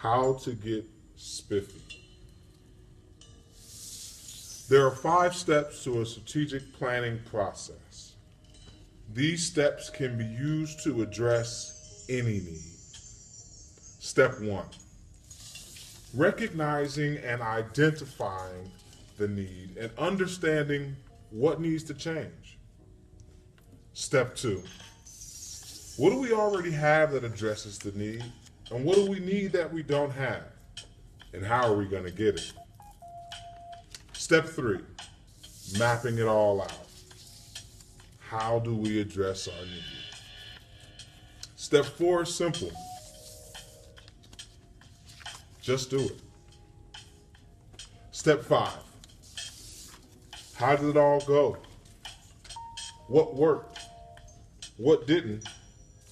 How to get spiffy. There are 5 steps to a strategic planning process. These steps can be used to address any need. Step 1. Recognizing and identifying the need and understanding what needs to change. Step 2. What do we already have that addresses the need? And what do we need that we don't have? And how are we going to get it? Step 3. Mapping it all out. How do we address our needs? Step 4 is simple. Just do it. Step 5. How did it all go? What worked? What didn't?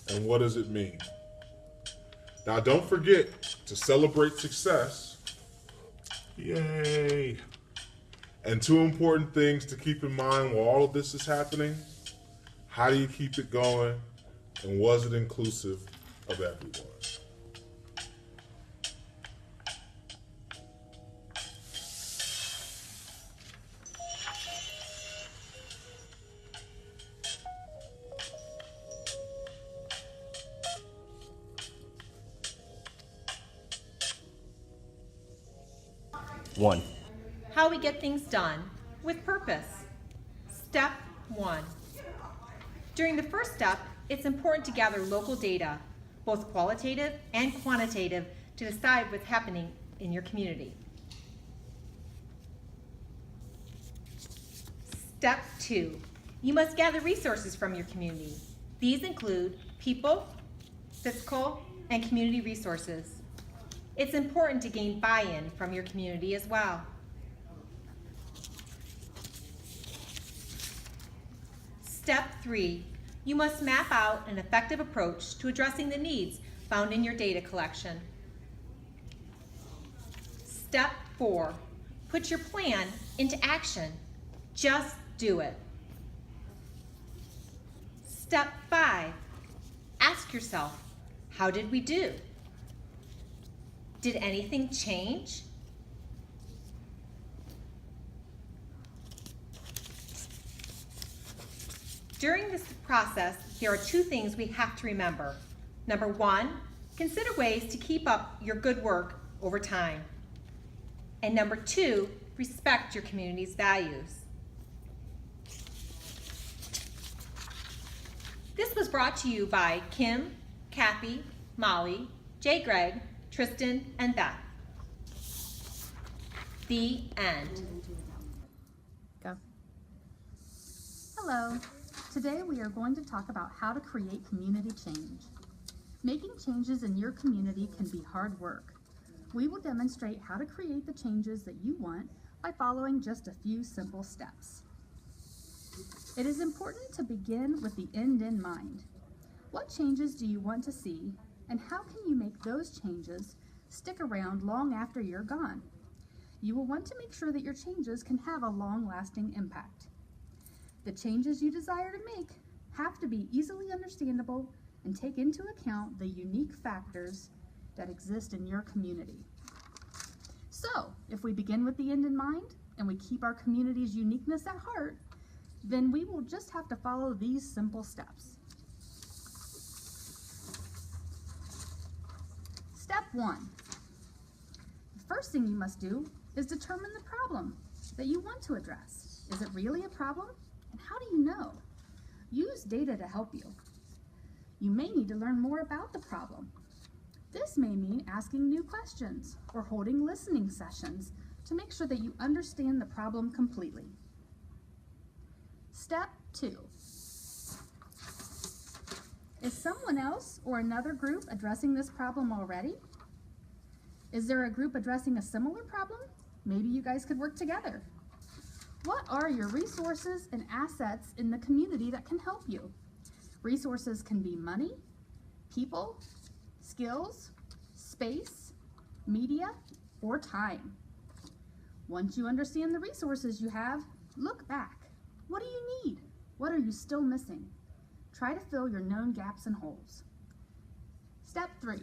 And what does it mean? Now don't forget to celebrate success. Yay! And 2 important things to keep in mind while all of this is happening. How do you keep it going? And was it inclusive of everyone? One. How we get things done with purpose. Step 1. During the first step, it's important to gather local data, both qualitative and quantitative, to decide what's happening in your community. Step 2. You must gather resources from your community. These include people, physical, and community resources. It's important to gain buy-in from your community as well. Step 3, you must map out an effective approach to addressing the needs found in your data collection. Step 4, put your plan into action. Just do it. Step 5, ask yourself, how did we do? Did anything change? During this process, there are 2 things we have to remember. Number 1, consider ways to keep up your good work over time. And number 2, respect your community's values. This was brought to you by Kim, Kathy, Molly, J. Greg, Tristan, and Beth. The end. Go. Hello. Today we are going to talk about how to create community change. Making changes in your community can be hard work. We will demonstrate how to create the changes that you want by following just a few simple steps. It is important to begin with the end in mind. What changes do you want to see, and how can you make those changes stick around long after you're gone? You will want to make sure that your changes can have a long-lasting impact. The changes you desire to make have to be easily understandable and take into account the unique factors that exist in your community. So, if we begin with the end in mind and we keep our community's uniqueness at heart, then we will just have to follow these simple steps. Step 1. The first thing you must do is determine the problem that you want to address. Is it really a problem? And how do you know? Use data to help you. You may need to learn more about the problem. This may mean asking new questions or holding listening sessions to make sure that you understand the problem completely. Step 2. Is someone else or another group addressing this problem already? Is there a group addressing a similar problem? Maybe you guys could work together. What are your resources and assets in the community that can help you? Resources can be money, people, skills, space, media, or time. Once you understand the resources you have, look back. What do you need? What are you still missing? Try to fill your known gaps and holes. Step 3.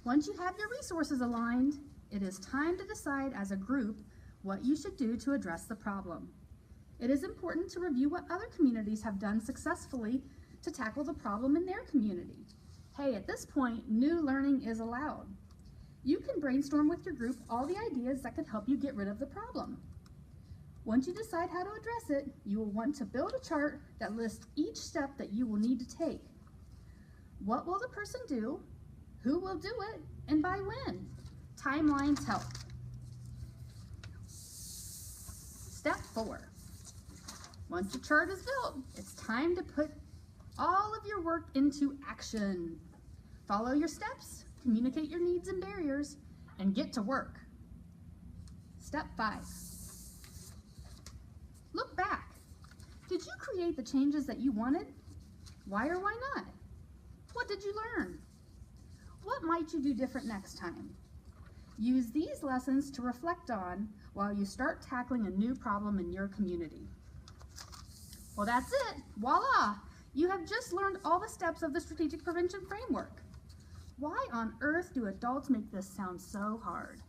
Once you have your resources aligned, it is time to decide as a group what you should do to address the problem. It is important to review what other communities have done successfully to tackle the problem in their community. Hey, at this point, new learning is allowed. You can brainstorm with your group all the ideas that could help you get rid of the problem. Once you decide how to address it, you will want to build a chart that lists each step that you will need to take. What will the person do? Who will do it? And by when? Timelines help. Step 4. Once your chart is built, it's time to put all of your work into action. Follow your steps, communicate your needs and barriers, and get to work. Step 5. Look back. Did you create the changes that you wanted? Why or why not? What did you learn? What might you do different next time? Use these lessons to reflect on while you start tackling a new problem in your community. Well, that's it. Voila! You have just learned all the steps of the Strategic Prevention Framework. Why on earth do adults make this sound so hard?